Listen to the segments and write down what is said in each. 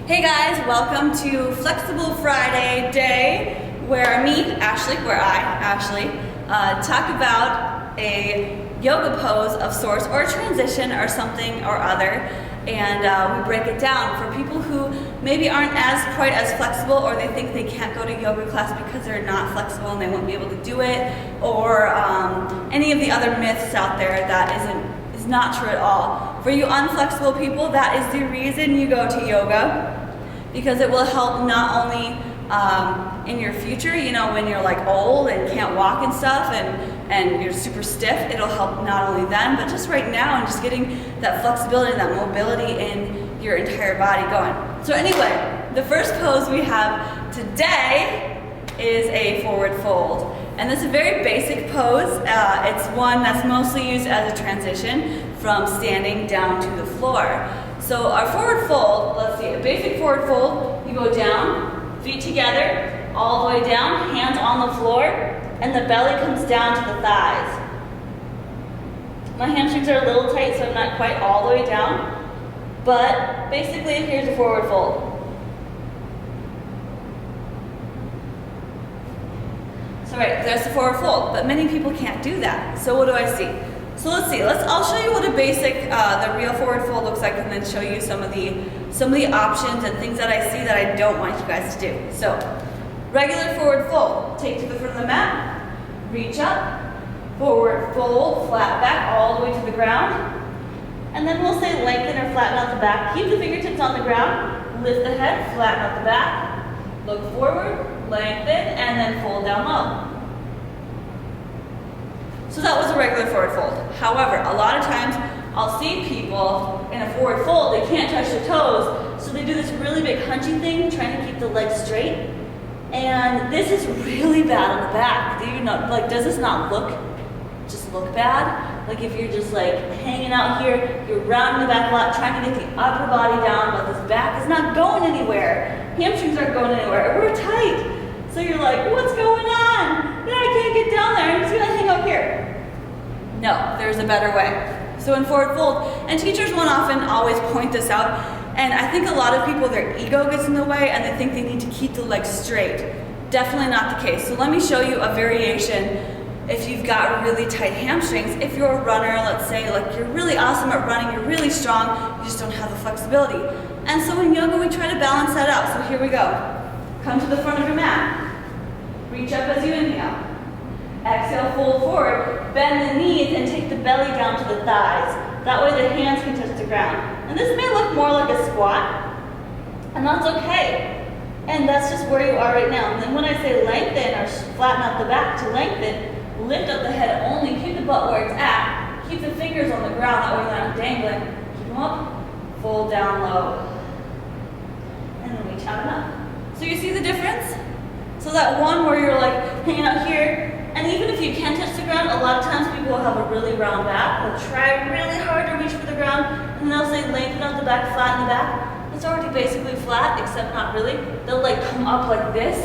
Hey guys, welcome to Flexible Friday day where Ashley, talk about a yoga pose of sorts or a transition or something or other, and we break it down for people who maybe aren't quite as flexible, or they think they can't go to yoga class because they're not flexible and they won't be able to do it, or any of the other myths out there that is not true at all. For you unflexible people, that is the reason you go to yoga, because it will help not only in your future, when you're like old and can't walk and stuff and you're super stiff, it'll help not only then, but just right now and just getting that flexibility and that mobility in your entire body going. So anyway, the first pose we have today is a forward fold. And this is a very basic pose. It's one that's mostly used as a transition from standing down to the floor. So our forward fold, let's see, a basic forward fold, you go down, feet together, all the way down, hands on the floor, and the belly comes down to the thighs. My hamstrings are a little tight, so I'm not quite all the way down, but basically here's a forward fold. So right, there's the forward fold, but many people can't do that. So what do I see? So let's see. I'll show you what a basic, the real forward fold looks like, and then show you some of the options and things that I see that I don't want you guys to do. So, regular forward fold. Take to the front of the mat, reach up, forward fold, flat back all the way to the ground, and then we'll say lengthen or flatten out the back. Keep the fingertips on the ground, lift the head, flatten out the back, look forward, lengthen, and then fold down low. So that was a regular forward fold. However, a lot of times I'll see people in a forward fold, they can't touch their toes, so they do this really big hunching thing, trying to keep the legs straight. And this is really bad on the back. Do you know, does this not look bad? Like if you're just hanging out here, you're rounding the back a lot, trying to get the upper body down, but this back is not going anywhere. Hamstrings aren't going anywhere, we're tight. So you're like, what's going on? I can't get down there, I'm just gonna hang up here. No, there's a better way. So in forward fold, and teachers won't often always point this out, and I think a lot of people, their ego gets in the way and they think they need to keep the legs straight. Definitely not the case. So let me show you a variation if you've got really tight hamstrings. If you're a runner, let's say you're really awesome at running, you're really strong, you just don't have the flexibility. And so in yoga, we try to balance that out. So here we go. Come to the front of your mat. Reach up as you inhale. Exhale, fold forward, bend the knees, and take the belly down to the thighs. That way the hands can touch the ground. And this may look more like a squat, and that's okay. And that's just where you are right now. And then when I say lengthen or flatten out the back to lengthen, lift up the head only, keep the butt where it's at, keep the fingers on the ground, that way you're not dangling. Keep them up, fold down low, and then reach out and up. So you see the difference? So that one where you're hanging out here, and even if you can touch the ground, a lot of times people will have a really round back. They'll try really hard to reach for the ground, and they'll say lengthen out the back, flatten the back. It's already basically flat, except not really. They'll come up like this.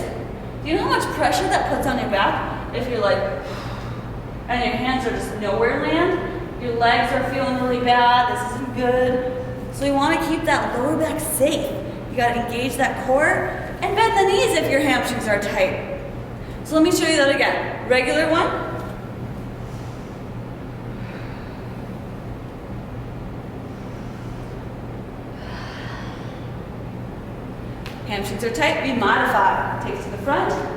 Do you know how much pressure that puts on your back? If you're and your hands are just nowhere land, your legs are feeling really bad, this isn't good. So you want to keep that lower back safe. You got to engage that core and bend the knees if your hamstrings are tight. So let me show you that again. Regular one. Hamstrings are tight, we modify. Take to the front.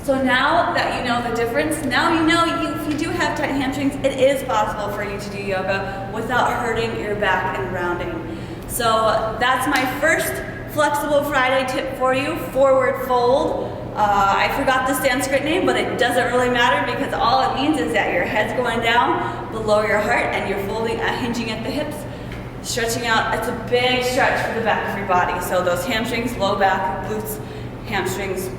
So now that you know the difference, now you know if you do have tight hamstrings, it is possible for you to do yoga without hurting your back and rounding. So that's my first Flexible Friday tip for you, forward fold. I forgot the Sanskrit name, but it doesn't really matter because all it means is that your head's going down below your heart and you're folding, hinging at the hips, stretching out. It's a big stretch for the back of your body. So those hamstrings, low back, glutes, hamstrings,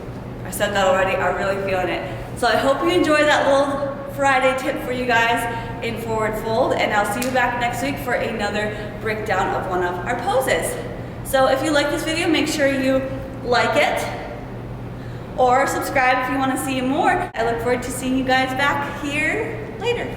I said that already, are really feeling it. So I hope you enjoy that little Friday tip for you guys in forward fold, and I'll see you back next week for another breakdown of one of our poses. So if you like this video, make sure you like it, or subscribe if you want to see more. I look forward to seeing you guys back here later.